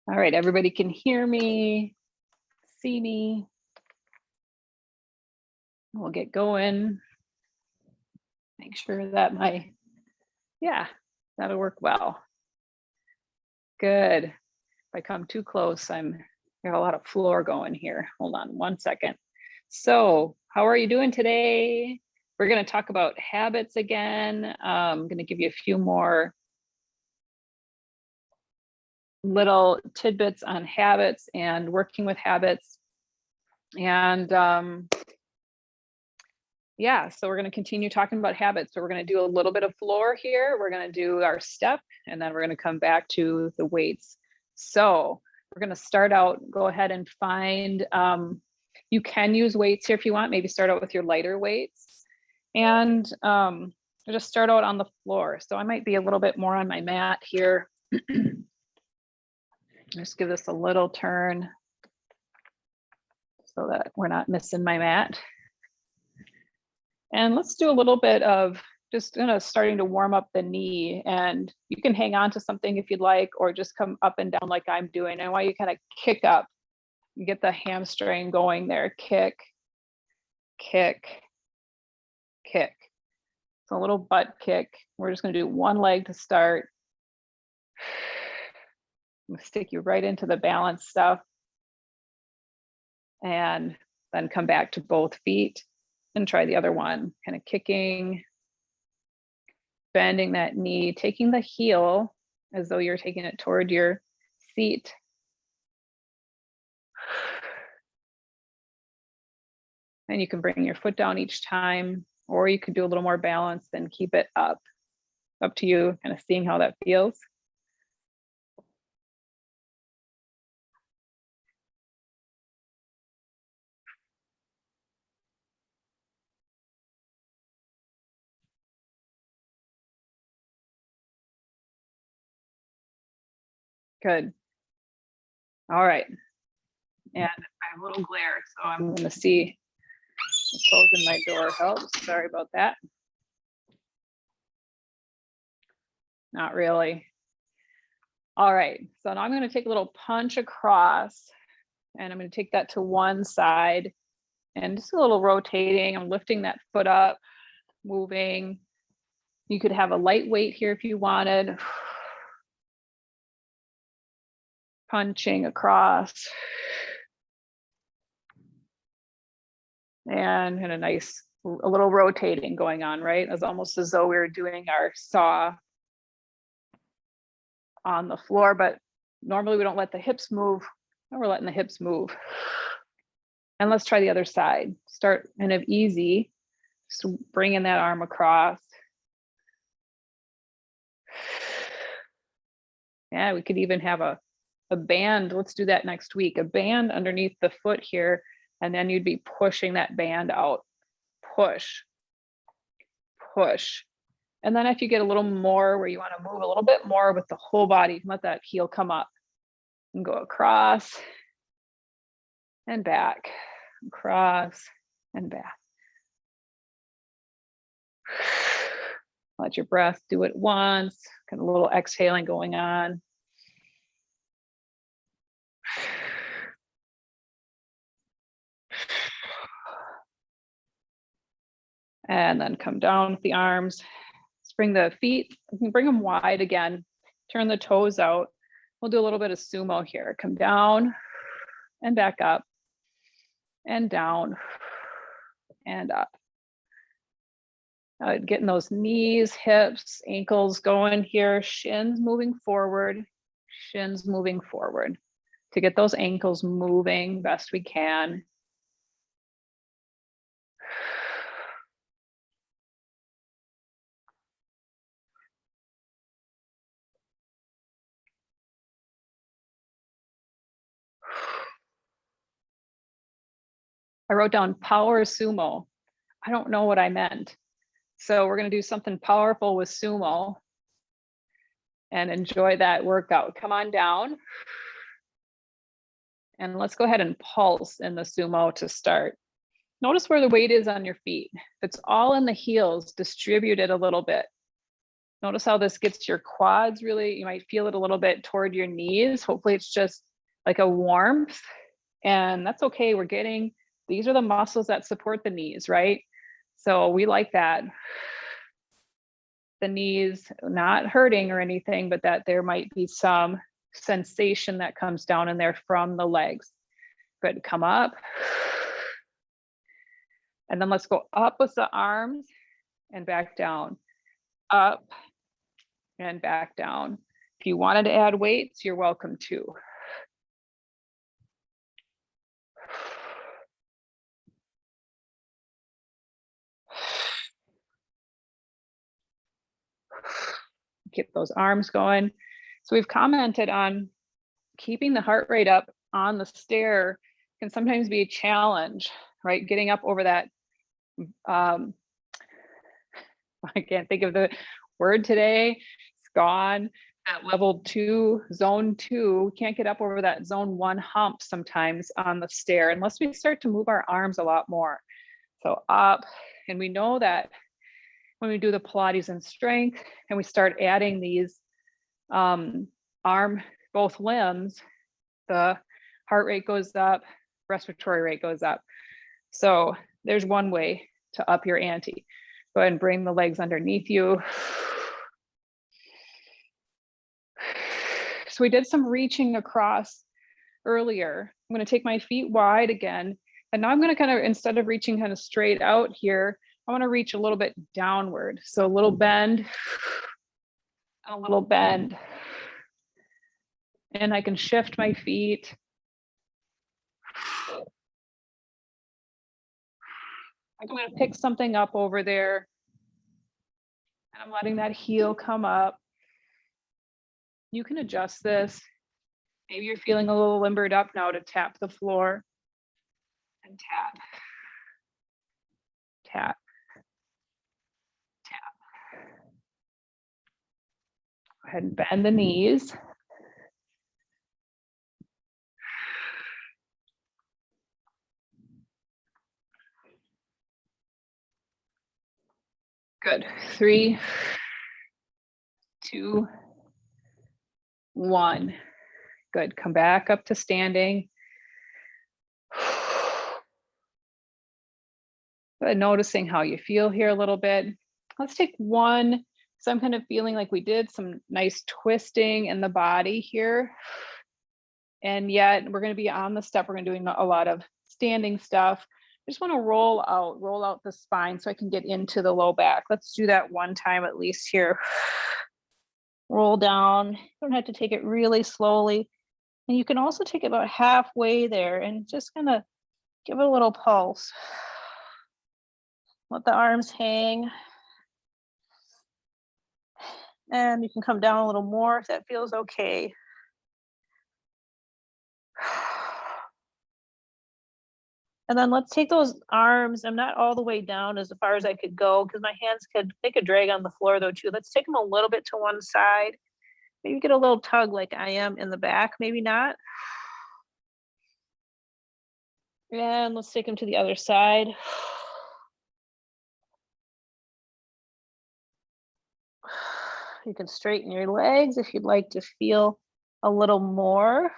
All right, everybody can hear me, see me. We'll get going. Make sure that that'll work well. Good. If I come too close, I have a lot of floor going here. Hold on 1 second. So how are you doing today? We're going to talk about habits again. I'm going to give you a few more little tidbits on habits and working with habits. And so we're going to continue talking about habits. So we're going to do a little bit of floor here. We're going to do our step, and then we're going to come back to the weights. So we're going to start out, go ahead and find, you can use weights here if you want, maybe start out with your lighter weights. And just start out on the floor. So I might be a little bit more on my mat here. Just give this a little turn so that we're not missing my mat. And let's do a little bit of just starting to warm up the knee, and you can hang on to something if you'd like, or just come up and down like I'm doing. I want you to kind of kick up and get the hamstring going there. Kick, kick, kick. So a little butt kick. We're just going to do one leg to start. I'm going to stick you right into the balance stuff. And then come back to both feet and try the other one. Kind of kicking, bending that knee, taking the heel as though you're taking it toward your seat. And you can bring your foot down each time, or you could do a little more balance and keep it up. Up to you, kind of seeing how that feels. Good. All right. And I have a little glare, so I'm going to see. Closing my door helps. Sorry about that. Not really. All right. So now I'm going to take a little punch across, and I'm going to take that to one side and just a little rotating. I'm lifting that foot up, moving. You could have a light weight here if you wanted. Punching across. And a little rotating going on, right? It's almost as though we were doing our saw on the floor, but normally we don't let the hips move. Now we're letting the hips move. And let's try the other side. Start kind of easy, just bringing that arm across. Yeah, we could even have a band. Let's do that next week. A band underneath the foot here, and then you'd be pushing that band out. Push, push. And then if you get a little more where you want to move a little bit more with the whole body, you can let that heel come up and go across and back, across and back. Let your breath do it once, kind of a little exhaling going on. And then come down with the arms. Bring the feet, you can bring them wide again. Turn the toes out. We'll do a little bit of sumo here. Come down and back up and down and up. Getting those knees, hips, ankles going here, shins moving forward, shins moving forward to get those ankles moving best we can. I wrote down power sumo. I don't know what I meant. So we're going to do something powerful with sumo and enjoy that workout. Come on down. And let's go ahead and pulse in the sumo to start. Notice where the weight is on your feet. If it's all in the heels, distribute it a little bit. Notice how this gets your quads really, you might feel it a little bit toward your knees. Hopefully it's just like a warmth, and that's okay. These are the muscles that support the knees, right? So we like that. The knees not hurting or anything, but that there might be some sensation that comes down in there from the legs. Good, come up. And then let's go up with the arms and back down. Up and back down. If you wanted to add weights, you're welcome to. Keep those arms going. So we've commented on keeping the heart rate up on the stair can sometimes be a challenge, right? Getting up over that, I can't think of the word today, it's gone. At level 2, zone 2, we can't get up over that zone 1 hump sometimes on the stair unless we start to move our arms a lot more. So up, and we know that when we do the Pilates and strength and we start adding these both limbs, the heart rate goes up, respiratory rate goes up. So there's one way to up your ante. Go ahead and bring the legs underneath you. So we did some reaching across earlier. I'm going to take my feet wide again. And now I'm going to kind of, instead of reaching kind of straight out here, I want to reach a little bit downward. So a little bend, a little bend. And I can shift my feet. I'm going to pick something up over there. And I'm letting that heel come up. You can adjust this. Maybe you're feeling a little limbered up now to tap the floor. And tap. Tap. Tap. Go ahead and bend the knees. Good. 3, 2, 1. Good. Come back up to standing. Good. Noticing how you feel here a little bit. Let's take one. So I'm kind of feeling like we did some nice twisting in the body here. And yet we're going to be on the step. We're going to be doing a lot of standing stuff. I just want to roll out the spine so I can get into the low back. Let's do that one time at least here. Roll down. You don't have to take it really slowly. And you can also take it about halfway there and just kind of give it a little pulse. Let the arms hang. And you can come down a little more if that feels okay. And then let's take those arms. I'm not all the way down as far as I could go because my hands could drag on the floor though too. Let's take them a little bit to one side. Maybe get a little tug like I am in the back, maybe not. And let's take them to the other side. You can straighten your legs if you'd like to feel a little more.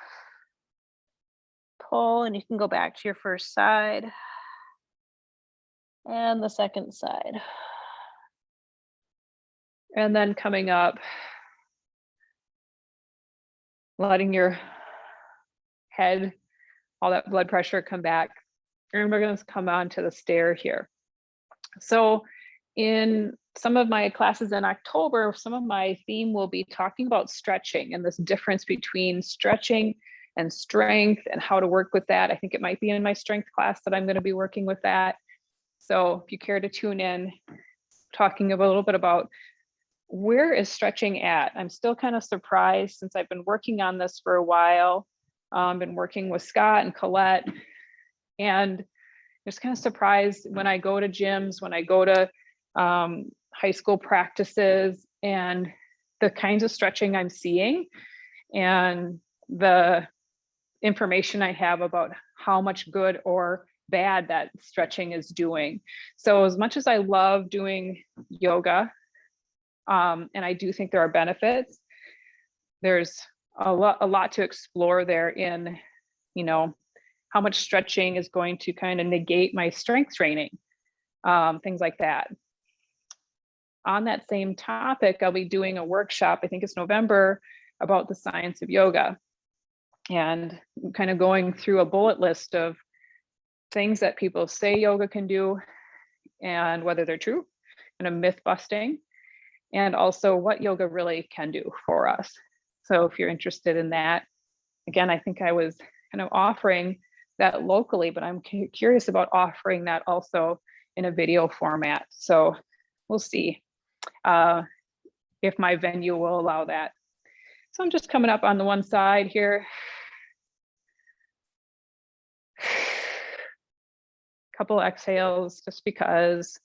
Pull, and you can go back to your first side and the second side. And then coming up, letting your head, all that blood pressure come back. And we're going to come on to the stair here. So in some of my classes in October, some of my theme will be talking about stretching and this difference between stretching and strength and how to work with that. I think it might be in my strength class that I'm going to be working with that. So if you care to tune in, talking a little bit about where is stretching at. I'm still kind of surprised since I've been working on this for a while. Been working with Scott and Colette, and just kind of surprised when I go to gyms, when I go to high school practices, and the kinds of stretching I'm seeing and the information I have about how much good or bad that stretching is doing. So as much as I love doing yoga, And I do think there are benefits. There's a lot to explore there in, you know, how much stretching is going to kind of negate my strength training, things like that. On that same topic, I'll be doing a workshop, I think it's November, about the science of yoga, and kind of going through a bullet list of things that people say yoga can do and whether they're true, and a myth busting, and also what yoga really can do for us. So if you're interested in that, again, I think I was kind of offering that locally, but I'm curious about offering that also in a video format. So we'll see if my venue will allow that. So I'm just coming up on the one side here. Couple exhales just because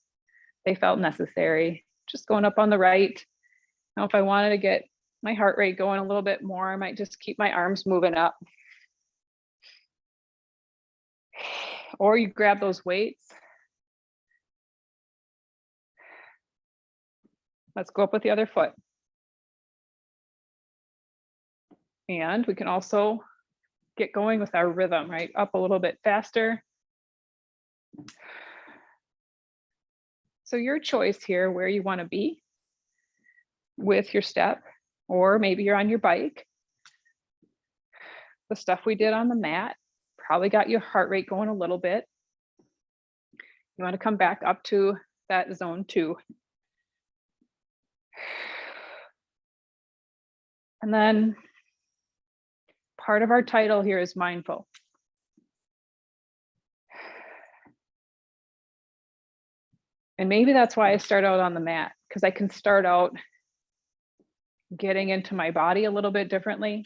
they felt necessary. Just going up on the right. Now, if I wanted to get my heart rate going a little bit more, I might just keep my arms moving up. Or you grab those weights. Let's go up with the other foot. And we can also get going with our rhythm, right? Up a little bit faster. So your choice here, where you want to be with your step, or maybe you're on your bike. The stuff we did on the mat probably got your heart rate going a little bit. You want to come back up to that zone 2. And then part of our title here is mindful. And maybe that's why I start out on the mat, because I can start out getting into my body a little bit differently.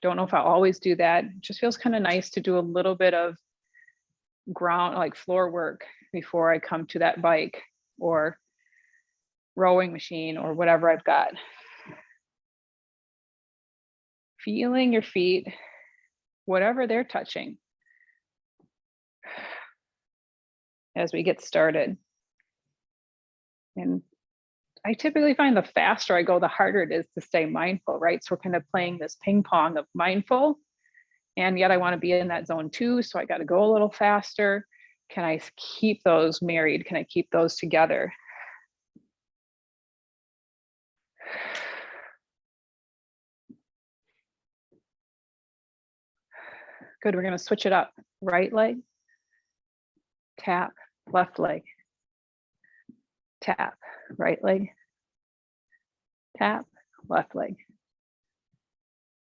Don't know if I'll always do that. It just feels kind of nice to do a little bit of ground, like floor work, before I come to that bike or rowing machine or whatever I've got. Feeling your feet, whatever they're touching, as we get started. And I typically find the faster I go, the harder it is to stay mindful, right? So we're kind of playing this ping pong of mindful, and yet I want to be in that zone 2. So I got to go a little faster. Can I keep those married? Can I keep those together? Good, we're going to switch it up. Right leg, tap, left leg, tap, right leg, tap, left leg,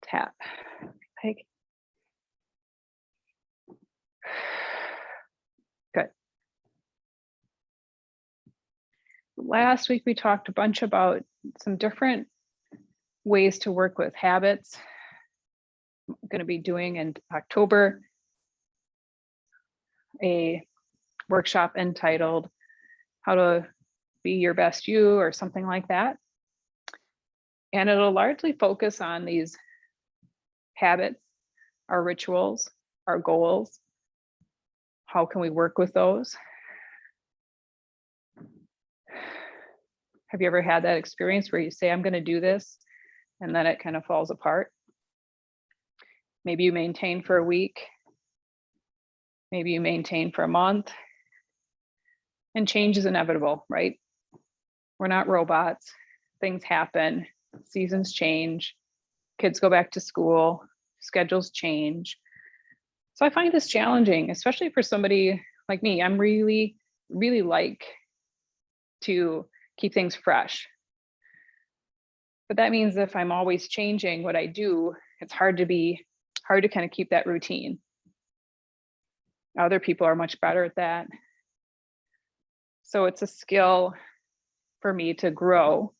tap, leg. Good. Last week we talked a bunch about some different ways to work with habits. I'm going to be doing in October a workshop entitled How to Be Your Best You, or something like that. And it'll largely focus on these habits, our rituals, our goals. How can we work with those? Have you ever had that experience where you say, I'm going to do this, and then it kind of falls apart? Maybe you maintain for a week. Maybe you maintain for a month. And change is inevitable, right? We're not robots. Things happen. Seasons change. Kids go back to school. Schedules change. So I find this challenging, especially for somebody like me. I'm really like to keep things fresh. But that means if I'm always changing what I do, it's hard to kind of keep that routine. Other people are much better at that. So it's a skill for me to grow.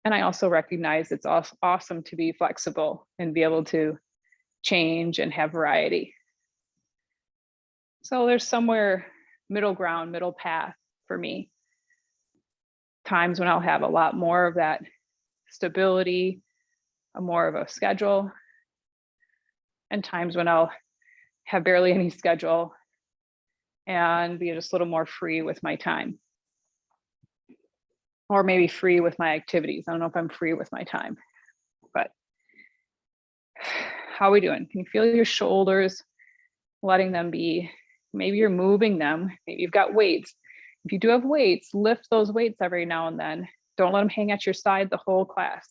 And I also recognize it's awesome to be flexible and be able to change and have variety. So there's somewhere middle ground, middle path for me. Times when I'll have a lot more of that stability, more of a schedule, and times when I'll have barely any schedule and be just a little more free with my time. or maybe free with my activities. I don't know if I'm free with my time, but how are we doing? Can you feel your shoulders, letting them be? Maybe you're moving them. Maybe you've got weights. If you do have weights, lift those weights every now and then. Don't let them hang at your side the whole class.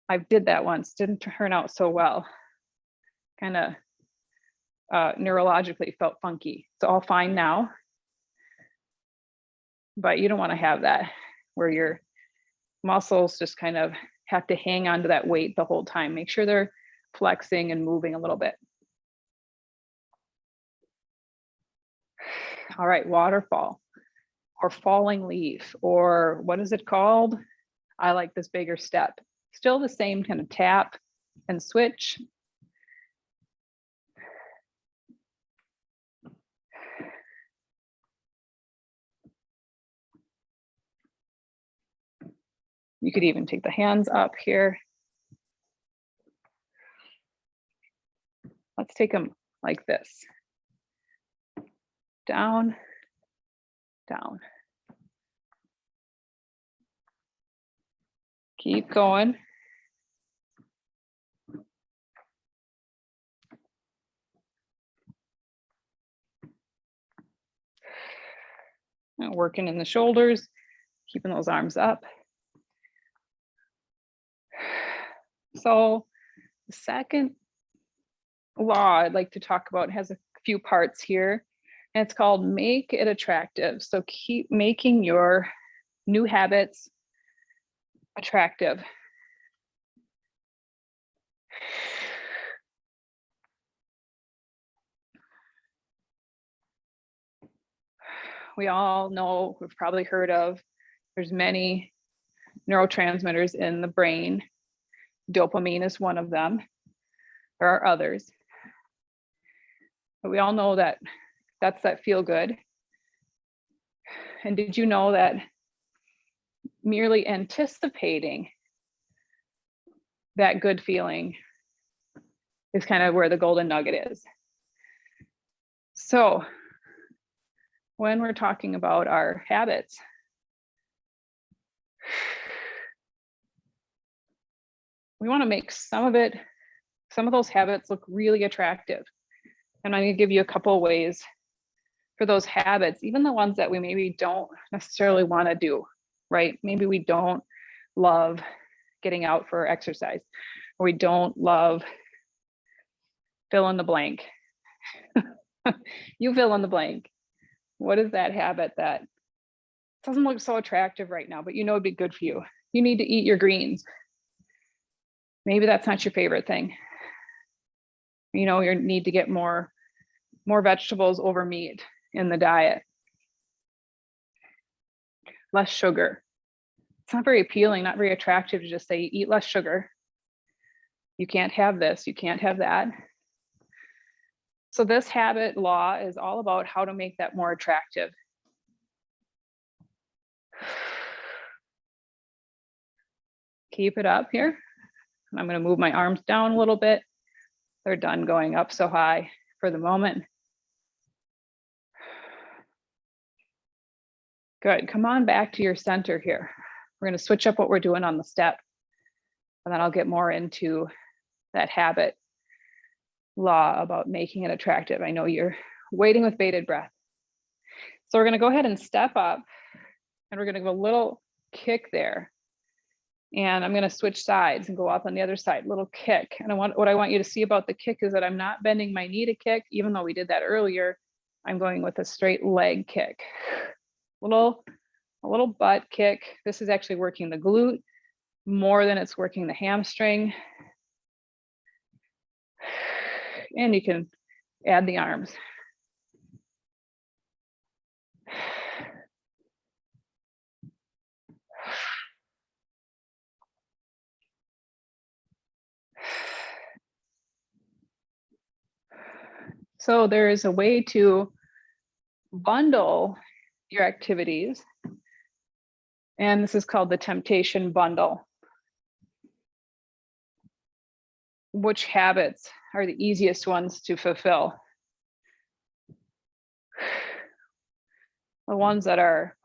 I did that once, didn't turn out so well. Kind of neurologically felt funky. It's all fine now, but you don't want to have that where your muscles just kind of have to hang on to that weight the whole time. Make sure they're flexing and moving a little bit. All right, waterfall or falling leaf, or what is it called? I like this bigger step. Still the same kind of tap and switch. You could even take the hands up here. Let's take them like this. Down, down. Keep going. Working in the shoulders, keeping those arms up. So the second law I'd like to talk about has a few parts here, and it's called make it attractive. So keep making your new habits attractive. We all know, we've probably heard of, there's many neurotransmitters in the brain. Dopamine is one of them. There are others. But we all know that that's that feel good. And did you know that merely anticipating that good feeling is kind of where the golden nugget is? So when we're talking about our habits, we want to make some of those habits look really attractive. And I'm going to give you a couple of ways for those habits, even the ones that we maybe don't necessarily want to do, right? Maybe we don't love getting out for exercise, or we don't love fill in the blank. You fill in the blank. What is that habit that doesn't look so attractive right now, but you know it'd be good for you? You need to eat your greens. Maybe that's not your favorite thing. You know, you need to get more vegetables over meat in the diet. Less sugar. It's not very appealing, not very attractive to just say eat less sugar. You can't have this, you can't have that. So this habit law is all about how to make that more attractive. Keep it up here. I'm going to move my arms down a little bit. They're done going up so high for the moment. Good. Come on back to your center here. We're going to switch up what we're doing on the step, and then I'll get more into that habit law about making it attractive. I know you're waiting with bated breath. So we're going to go ahead and step up, and we're going to go a little kick there. And I'm going to switch sides and go up on the other side, little kick. And what I want you to see about the kick is that I'm not bending my knee to kick, even though we did that earlier. I'm going with a straight leg kick. A little butt kick. This is actually working the glute more than it's working the hamstring. And you can add the arms. So there is a way to bundle your activities, and this is called the temptation bundle. Which habits are the easiest ones to fulfill? The ones that are,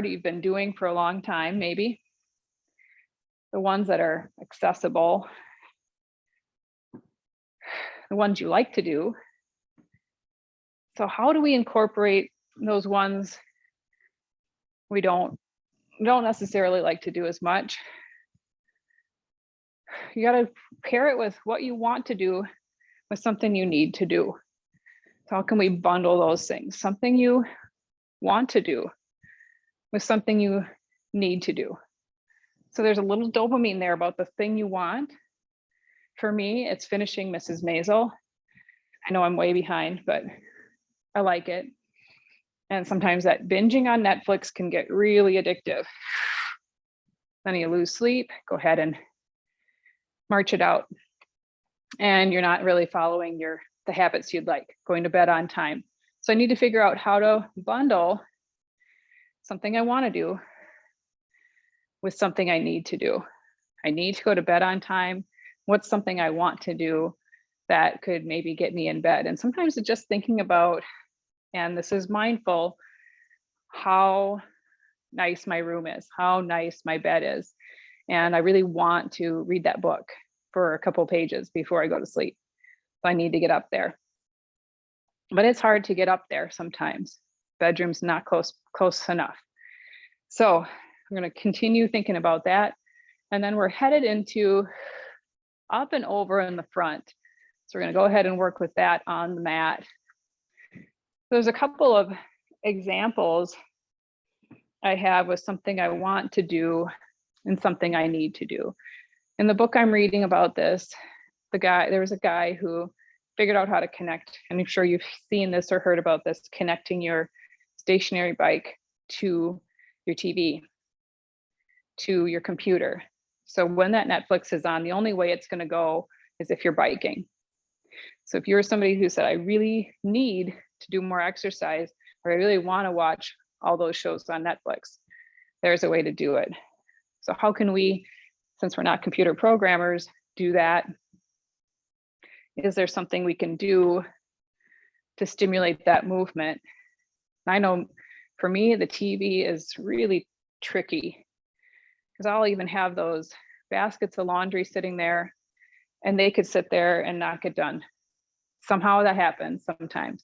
you've been doing for a long time, maybe. The ones that are accessible, the ones you like to do. So how do we incorporate those ones we don't necessarily like to do as much? You got to pair it with what you want to do with something you need to do. So how can we bundle those things? Something you want to do with something you need to do. So there's a little dopamine there about the thing you want. For me, it's finishing Mrs. Maisel. I know I'm way behind, but I like it. And sometimes that binging on Netflix can get really addictive. Then you lose sleep, go ahead and march it out. And you're not really following the habits you'd like, going to bed on time. So I need to figure out how to bundle something I want to do with something I need to do. I need to go to bed on time. What's something I want to do that could maybe get me in bed? And sometimes it's just thinking about, and this is mindful, how nice my room is, how nice my bed is. And I really want to read that book for a couple pages before I go to sleep. So I need to get up there. But it's hard to get up there sometimes. Bedroom's not close enough. So I'm going to continue thinking about that. And then we're headed into up and over in the front. So we're going to go ahead and work with that on the mat. There's a couple of examples I have with something I want to do and something I need to do. In the book I'm reading about this, there was a guy who figured out how to connect, and I'm sure you've seen this or heard about this, connecting your stationary bike to your TV, to your computer. So when that Netflix is on, the only way it's going to go is if you're biking. So if you're somebody who said, I really need to do more exercise, or I really want to watch all those shows on Netflix, there's a way to do it. So how can we, since we're not computer programmers, do that? Is there something we can do to stimulate that movement? I know for me, the TV is really tricky because I'll even have those baskets of laundry sitting there and they could sit there and not get done. Somehow that happens sometimes.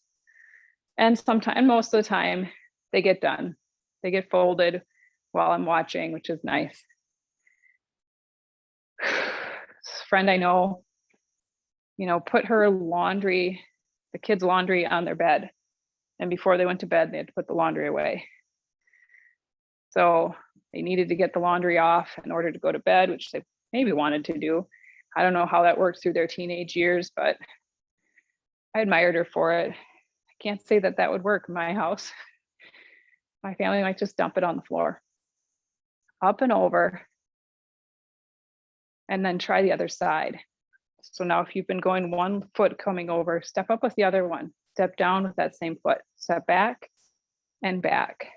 And most of the time they get done. They get folded while I'm watching, which is nice. Friend I know, put her laundry, the kids' laundry on their bed. And before they went to bed, they had to put the laundry away. So they needed to get the laundry off in order to go to bed, which they maybe wanted to do. I don't know how that worked through their teenage years, but I admired her for it. I can't say that that would work in my house. My family might just dump it on the floor. Up and over. And then try the other side. So now if you've been going one foot coming over, step up with the other one. Step down with that same foot. Step back and back.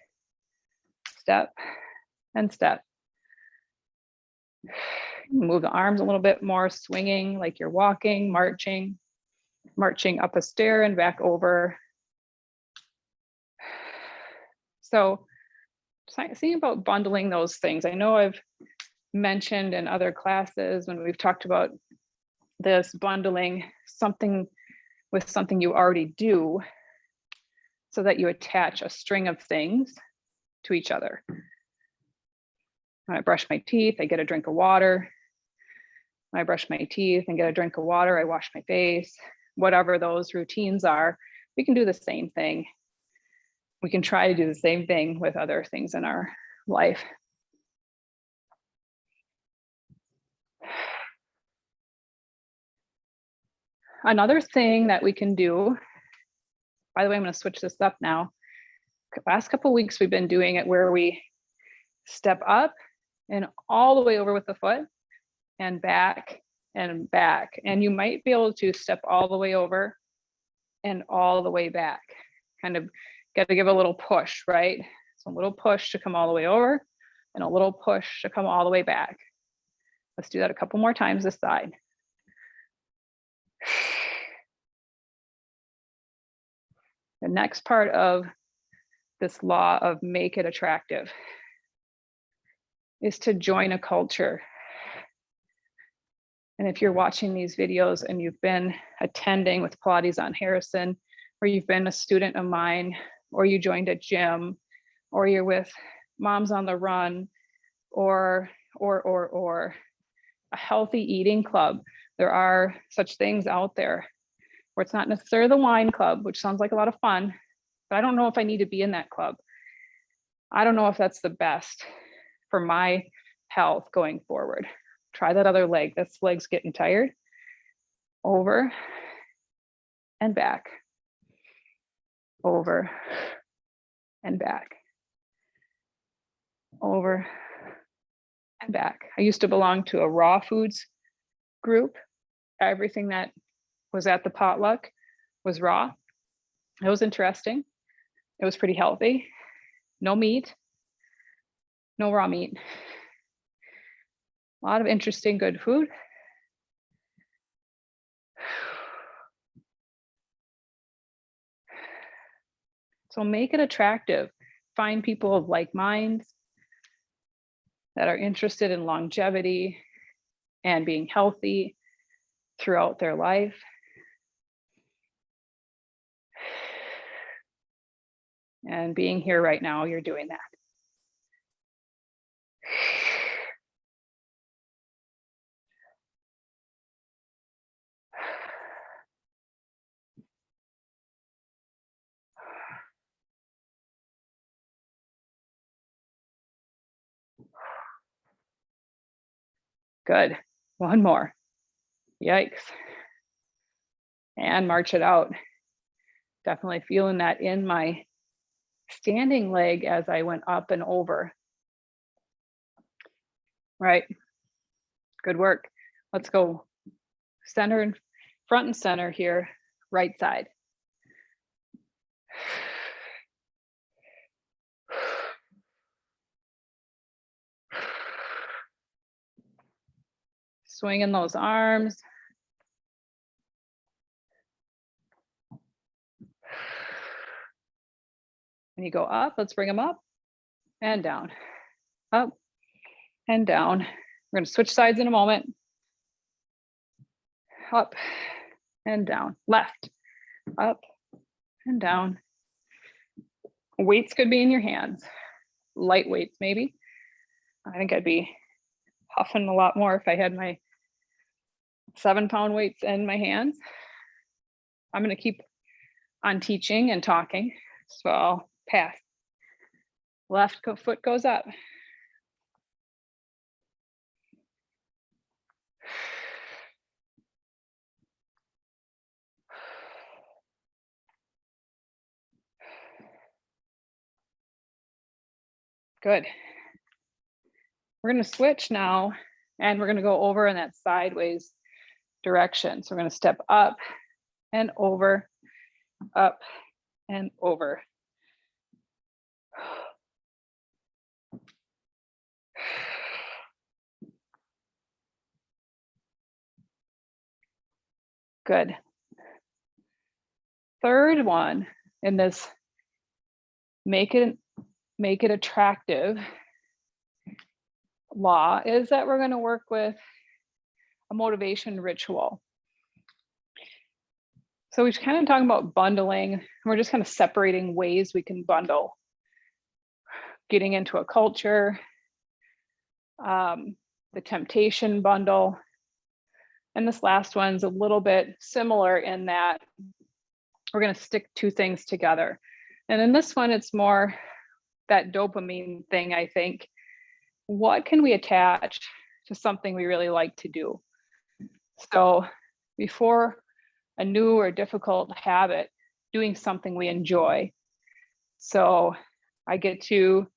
Step and step. Move the arms a little bit more, swinging like you're walking, marching up a stair and back over. So thinking about bundling those things. I know I've mentioned in other classes when we've talked about this, bundling something with something you already do so that you attach a string of things to each other. When I brush my teeth, I get a drink of water. When I brush my teeth and get a drink of water, I wash my face. Whatever those routines are, we can do the same thing. We can try to do the same thing with other things in our life. Another thing that we can do, by the way, I'm going to switch this up now. Last couple of weeks, we've been doing it where we step up and all the way over with the foot and back and back. And you might be able to step all the way over and all the way back. Kind of got to give a little push, right? So a little push to come all the way over and a little push to come all the way back. Let's do that a couple more times this side. The next part of this law of make it attractive, is to join a culture. And if you're watching these videos and you've been attending with Pilates on Harrison, or you've been a student of mine, or you joined a gym, or you're with Moms on the Run, or a healthy eating club. There are such things out there where it's not necessarily the wine club, which sounds like a lot of fun, but I don't know if I need to be in that club. I don't know if that's the best for my health going forward. Try that other leg. This leg's getting tired. Over and back. Over and back. Over and back. I used to belong to a raw foods group. Everything that was at the potluck was raw. It was interesting. It was pretty healthy. No meat, no raw meat. A lot of interesting, good food. So make it attractive. Find people of like minds that are interested in longevity and being healthy throughout their life. And being here right now, you're doing that. Good. One more. Yikes. And march it out. Definitely feeling that in my standing leg as I went up and over. Right. Good work. Let's go center and front and center here, right side. Swinging those arms. When you go up, let's bring them up and down, up and down. We're going to switch sides in a moment. Up and down, left, up and down. Weights could be in your hands, light weights maybe. I think I'd be huffing a lot more if I had my 7-pound weights in my hands. I'm going to keep on teaching and talking, so I'll pass. Left foot goes up. Good. We're going to switch now, and we're going to go over in that sideways direction. So we're going to step up and over, up and over. Good. Third one in this make it attractive law is that we're going to work with a motivation ritual. So we're kind of talking about bundling. We're just kind of separating ways we can bundle. Getting into a culture, the temptation bundle. And this last one's a little bit similar in that we're going to stick two things together. And in this one, it's more that dopamine thing, I think. What can we attach to something we really like to do? So before a new or difficult habit, doing something we enjoy. So I get to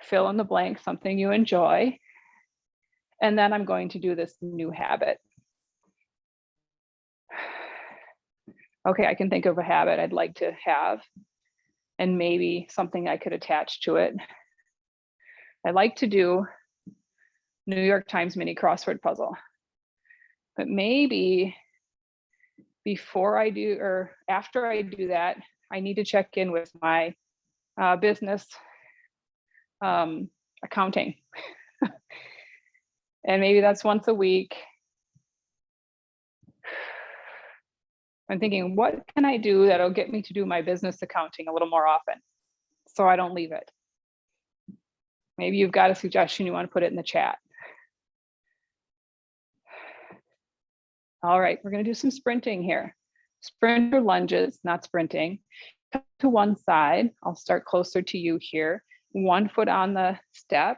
fill in the blank, something you enjoy. And then I'm going to do this new habit. Okay, I can think of a habit I'd like to have and maybe something I could attach to it. I like to do New York Times mini crossword puzzle, but maybe before I do or after I do that, I need to check in with my business accounting. And maybe that's once a week. I'm thinking, what can I do that'll get me to do my business accounting a little more often so I don't leave it? Maybe you've got a suggestion, you want to put it in the chat. All right, we're going to do some sprinting here. Sprint or lunges, not sprinting. Come to one side. I'll start closer to you here. One foot on the step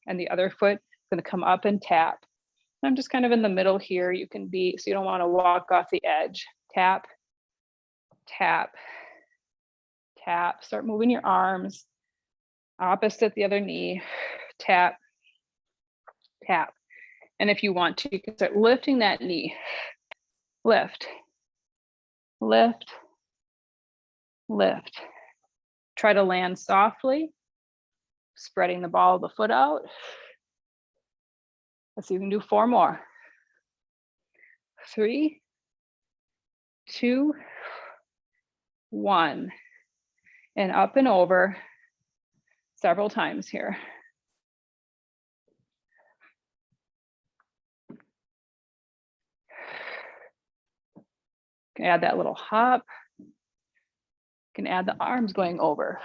and the other foot going to come up and tap. I'm just kind of in the middle here. You can be, so you don't want to walk off the edge. Tap, tap, tap. Start moving your arms. Opposite the other knee. Tap, tap. And if you want to, you can start lifting that knee. Lift, lift, lift. Try to land softly, spreading the ball of the foot out. Let's see if we can do 4 more. 3, 2, 1. And up and over several times here. Can add that little hop. Can add the arms going over.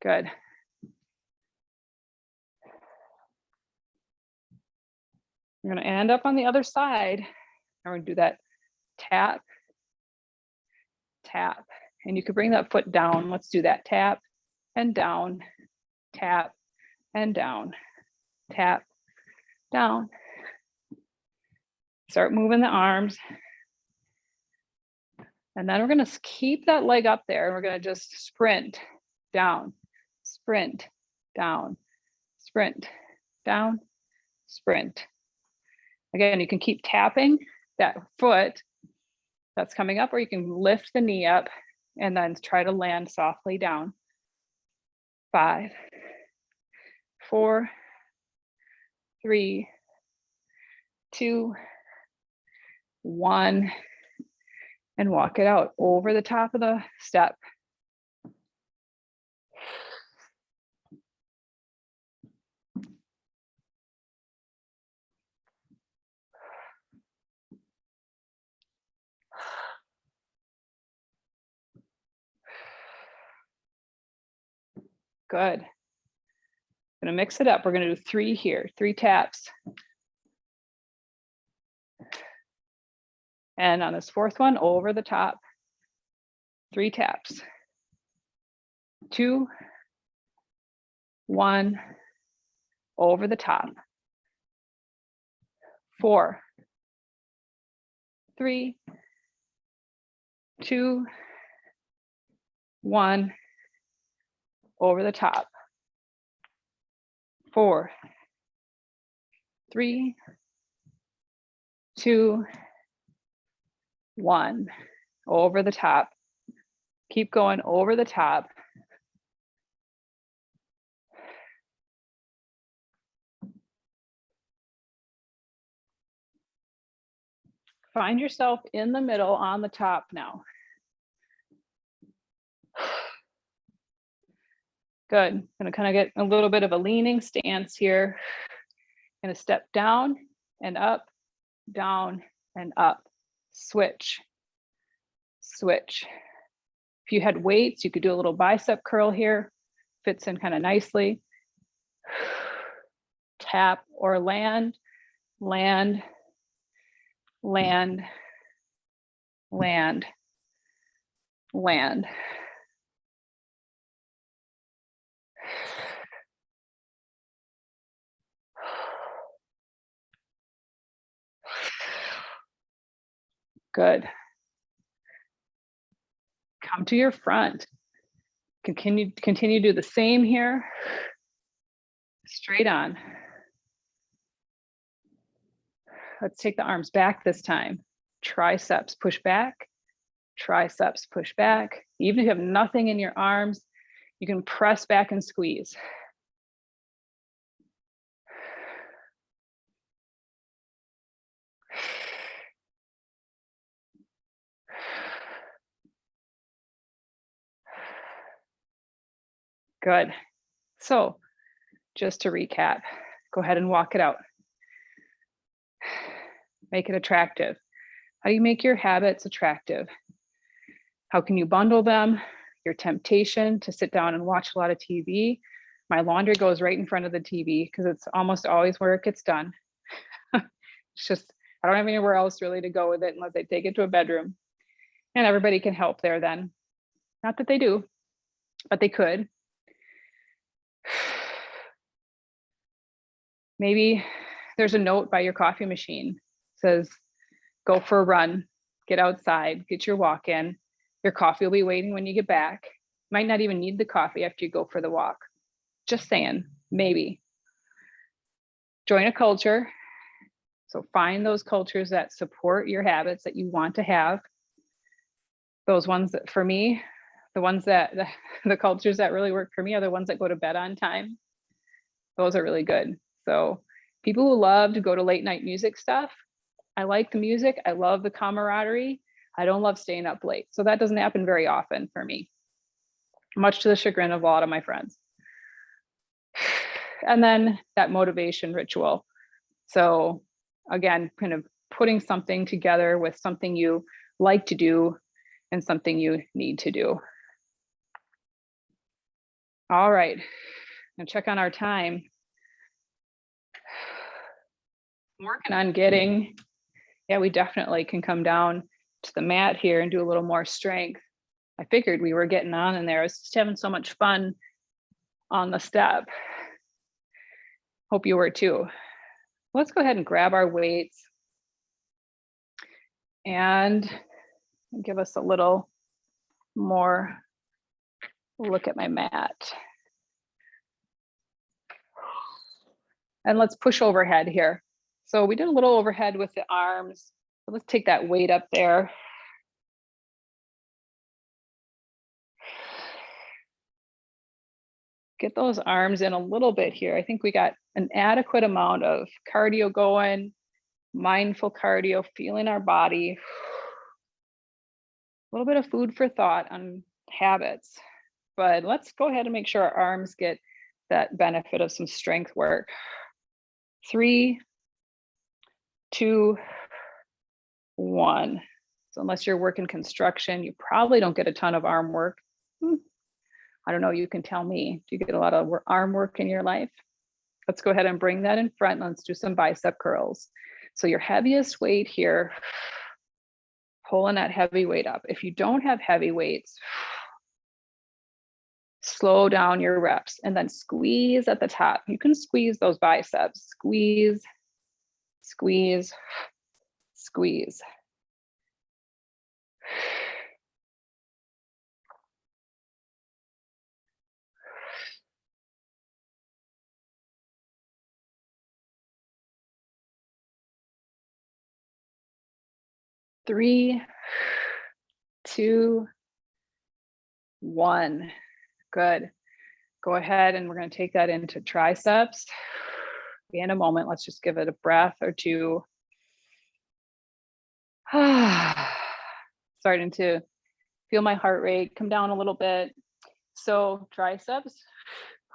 Good. We're going to end up on the other side. And we're going to do that tap, tap. And you could bring that foot down. Let's do that. Tap and down, tap and down, tap, down. Start moving the arms. And then we're going to keep that leg up there. And we're going to just sprint down, sprint, down, sprint, down, sprint. Again, you can keep tapping that foot that's coming up, or you can lift the knee up and then try to land softly down. 5, 4, 3, 2, 1, and walk it out over the top of the step. Good. Gonna mix it up. We're gonna do 3 here, 3 taps. And on this 4th one, over the top, 3 taps. 2, 1, over the top. 4, 3, 2, 1, over the top. 4, 3, 2, 1, over the top. Keep going over the top. Find yourself in the middle on the top now. Good. Gonna kind of get a little bit of a leaning stance here. Gonna step down and up, down and up. Switch, switch. If you had weights, you could do a little bicep curl here. Fits in kind of nicely. Tap or land, land, land, land, land. Good. Come to your front. Continue to do the same here. Straight on. Let's take the arms back this time. Triceps push back. Triceps push back. Even if you have nothing in your arms, you can press back and squeeze. Good. So just to recap, go ahead and walk it out. Make it attractive. How do you make your habits attractive? How can you bundle them? Your temptation to sit down and watch a lot of TV. My laundry goes right in front of the TV because it's almost always where it gets done. It's just, I don't have anywhere else really to go with it unless I take it to a bedroom. And everybody can help there then. Not that they do, but they could. Maybe there's a note by your coffee machine. It says, go for a run, get outside, get your walk in. Your coffee will be waiting when you get back. Might not even need the coffee after you go for the walk. Just saying, maybe. Join a culture. So find those cultures that support your habits that you want to have. Those ones that, for me, the ones that, the cultures that really work for me are the ones that go to bed on time. Those are really good. So people who love to go to late night music stuff, I like the music. I love the camaraderie. I don't love staying up late. So that doesn't happen very often for me, much to the chagrin of a lot of my friends. And then that motivation ritual. So again, kind of putting something together with something you like to do and something you need to do. All right, now check on our time. I'm working on getting, yeah, we definitely can come down to the mat here and do a little more strength. I figured we were getting on in there. I was just having so much fun on the step. Hope you were too. Let's go ahead and grab our weights and give us a little more look at my mat. And let's push overhead here. So we did a little overhead with the arms. So let's take that weight up there. Get those arms in a little bit here. I think we got an adequate amount of cardio going, mindful cardio, feeling our body. A little bit of food for thought on habits, but let's go ahead and make sure our arms get that benefit of some strength work. 3, 2, 1. So unless you're working construction, you probably don't get a ton of arm work. I don't know, you can tell me. Do you get a lot of arm work in your life? Let's go ahead and bring that in front. Let's do some bicep curls. So your heaviest weight here, pulling that heavy weight up. If you don't have heavy weights, slow down your reps and then squeeze at the top. You can squeeze those biceps. Squeeze, squeeze, squeeze. Three, 2, 1. Good. Go ahead and we're going to take that into triceps. In a moment, let's just give it a breath or two. Starting to feel my heart rate come down a little bit. So triceps,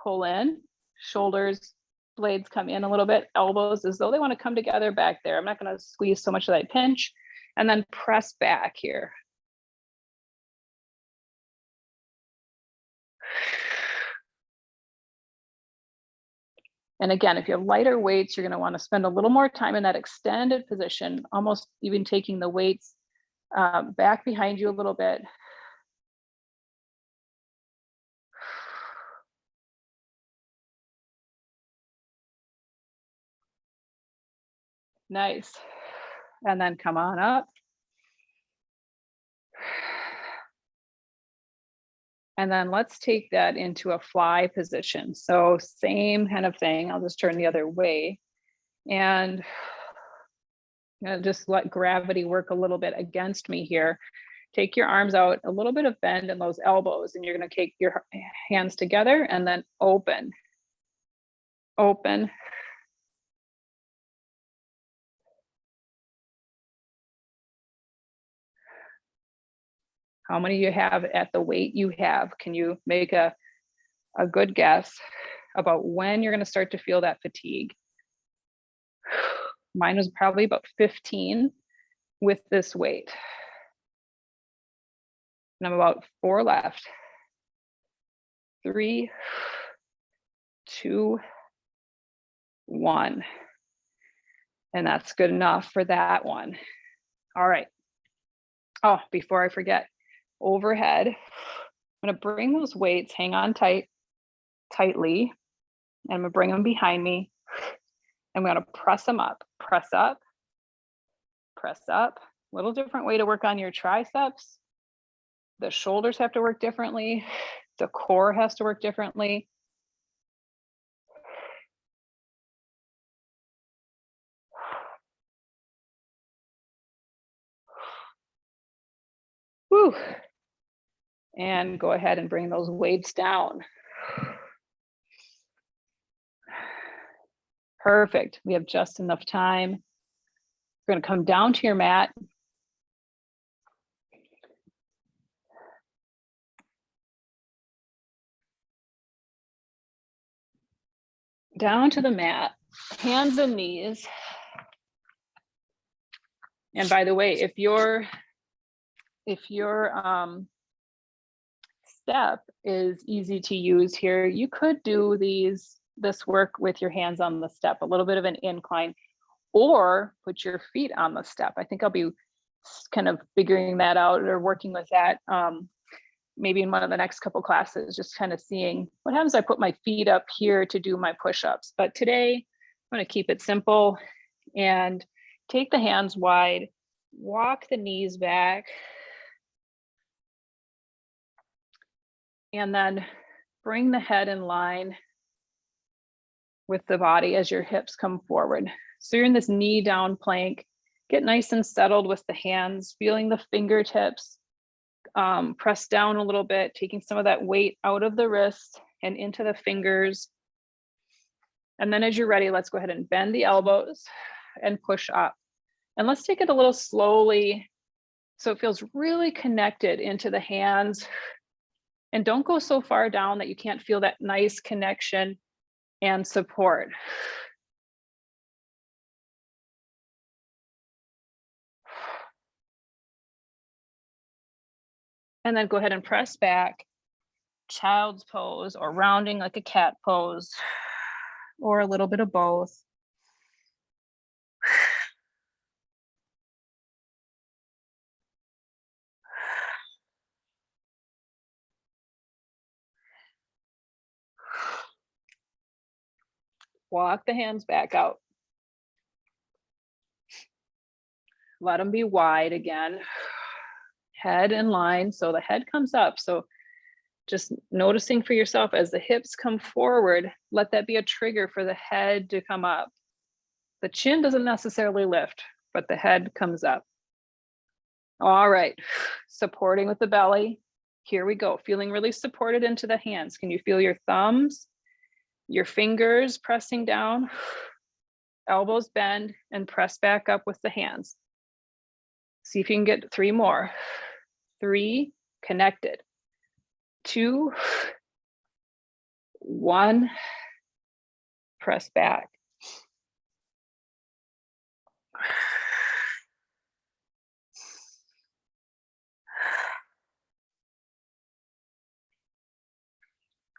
pull in, shoulders, blades come in a little bit, elbows as though they want to come together back there. I'm not going to squeeze so much that I pinch, and then press back here. And again, if you have lighter weights, you're going to want to spend a little more time in that extended position, almost even taking the weights back behind you a little bit. Nice. And then come on up. And then let's take that into a fly position. So same kind of thing. I'll just turn the other way and just let gravity work a little bit against me here. Take your arms out, a little bit of bend in those elbows, and you're going to take your hands together and then open, open. How many you have at the weight you have? Can you make a a good guess about when you're going to start to feel that fatigue. Mine was probably about 15 with this weight. And I'm about 4 left. 3, 2, 1. And that's good enough for that one. All right. Oh, before I forget, overhead, I'm going to bring those weights, hang on tightly, and I'm going to bring them behind me. I'm going to press them up, press up, press up. A little different way to work on your triceps. The shoulders have to work differently. The core has to work differently. Whew. And go ahead and bring those weights down. Perfect. We have just enough time. We're going to come down to your mat. Down to the mat, hands and knees. And by the way, if your step is easy to use here, you could do this work with your hands on the step, a little bit of an incline, or put your feet on the step. I think I'll be kind of figuring that out or working with that maybe in one of the next couple classes, just kind of seeing what happens. I put my feet up here to do my push-ups, but today I'm going to keep it simple and take the hands wide, walk the knees back, and then bring the head in line with the body as your hips come forward. So you're in this knee down plank. Get nice and settled with the hands, feeling the fingertips press down a little bit, taking some of that weight out of the wrist and into the fingers. And then as you're ready, let's go ahead and bend the elbows and push up. And let's take it a little slowly so it feels really connected into the hands. And don't go so far down that you can't feel that nice connection and support. And then go ahead and press back, child's pose or rounding like a cat pose, or a little bit of both. Walk the hands back out. Let them be wide again. Head in line, so the head comes up. So just noticing for yourself as the hips come forward, let that be a trigger for the head to come up. The chin doesn't necessarily lift, but the head comes up. All right, supporting with the belly. Here we go, feeling really supported into the hands. Can you feel your thumbs, your fingers pressing down? Elbows bend and press back up with the hands. See if you can get 3 more. 3, connected. 2, 1, press back.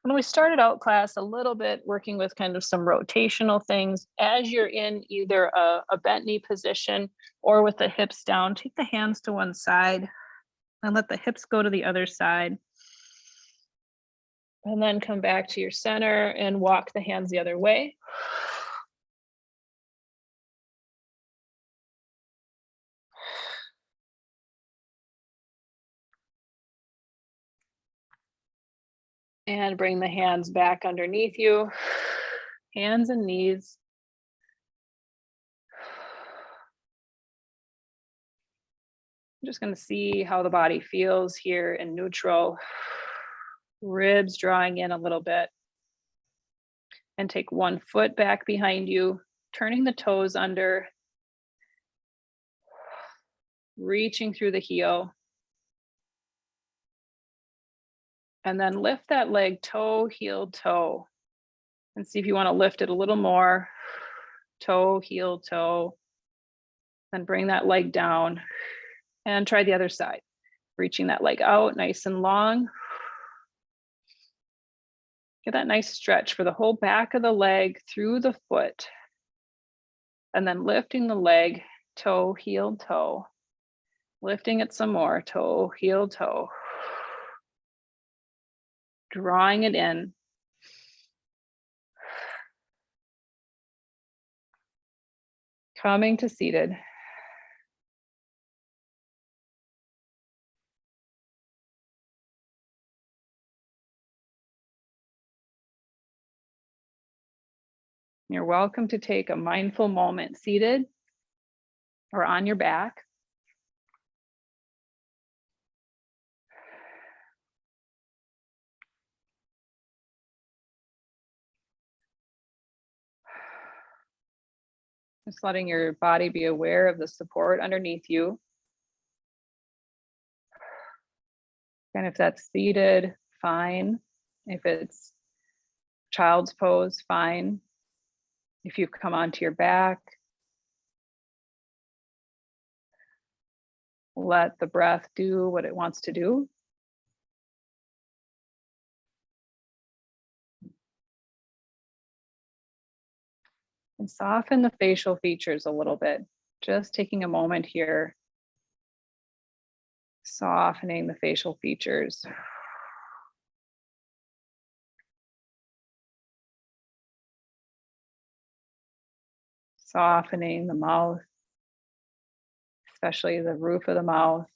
When we started out class a little bit working with kind of some rotational things, as you're in either a bent knee position or with the hips down, take the hands to one side and let the hips go to the other side. And then come back to your center and walk the hands the other way. And bring the hands back underneath you, hands and knees. I'm just going to see how the body feels here in neutral. Ribs drawing in a little bit. And take one foot back behind you, turning the toes under, reaching through the heel. And then lift that leg, toe, heel, toe. And see if you want to lift it a little more. Toe, heel, toe. Then bring that leg down and try the other side. Reaching that leg out nice and long. Get that nice stretch for the whole back of the leg through the foot. And then lifting the leg, toe, heel, toe. Lifting it some more, toe, heel, toe. Drawing it in. Coming to seated. You're welcome to take a mindful moment seated or on your back. Just letting your body be aware of the support underneath you. And if that's seated, fine. If it's child's pose, fine. If you've come onto your back, let the breath do what it wants to do. And soften the facial features a little bit. Just taking a moment here, softening the facial features. Softening the mouth, especially the roof of the mouth.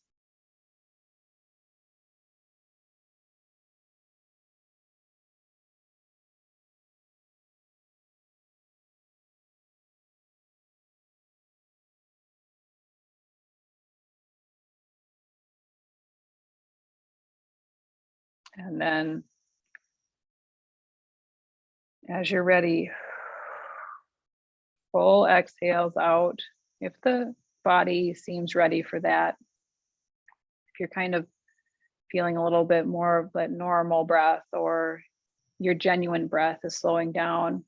And then as you're ready, full exhales out. If the body seems ready for that, if you're kind of feeling a little bit more of that normal breath or your genuine breath is slowing down.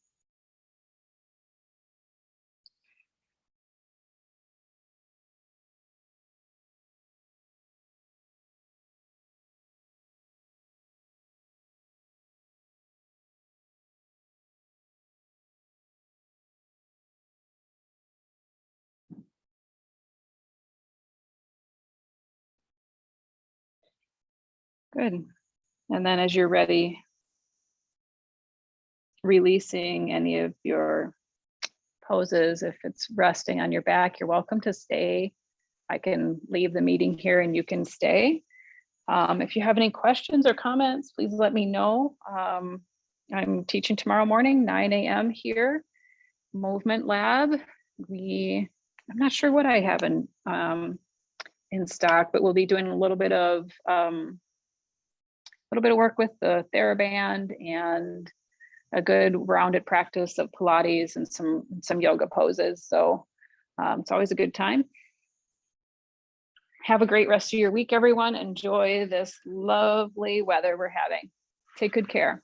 Good. And then as you're ready, releasing any of your poses. If it's resting on your back, you're welcome to stay. I can leave the meeting here and you can stay. If you have any questions or comments, please let me know. I'm teaching tomorrow morning, 9 a.m. here, Movement Lab. I'm not sure what I have in stock, but we'll be doing a little bit of work with the TheraBand and a good rounded practice of Pilates and some yoga poses. So it's always a good time. Have a great rest of your week, everyone. Enjoy this lovely weather we're having. Take good care.